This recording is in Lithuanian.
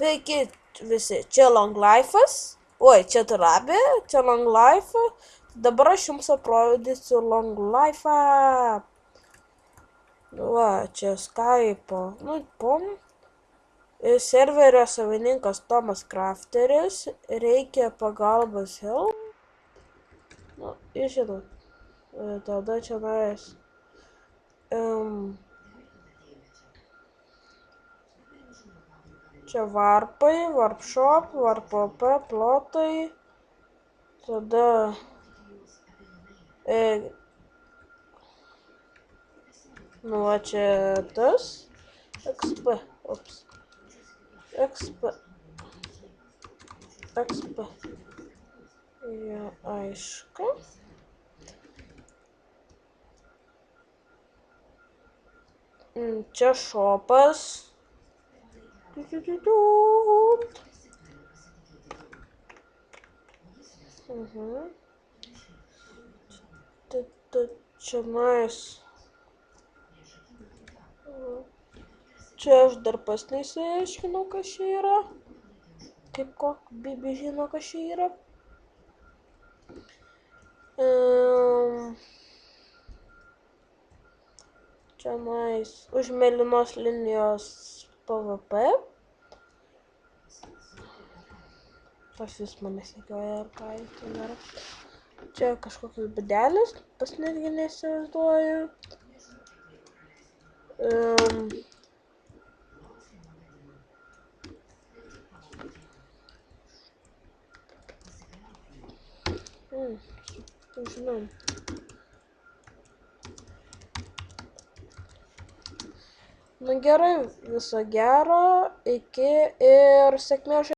Sveiki visi, čia Long Life'as. Oi, čia Turabi, čia Long Life. Dabar aš jums aprodysiu Long Life'ą. Va, čia Skype'o. Pom. Serverio savininkas Tomas Crafteris. Reikia pagalbos help. Žinot. Tada čia nuėjęs. Čia varpai, warpshop, warp-op, plotai. Tada va čia tas XP. Ja, aišku. Čia shopas. Čia nais. Čia aš dar pas neišsiaiškinau, kas čia yra. Kaip bibi žino, kas čia yra. Čia nais. Už mėlynos linijos PvP. Pas vis mane sekioja, ar ką tai nėra. Čia kažkokios būdelės, pas netgi neįsivaizduoju. Žinau. Gerai, viso gero, iki ir sėkmės.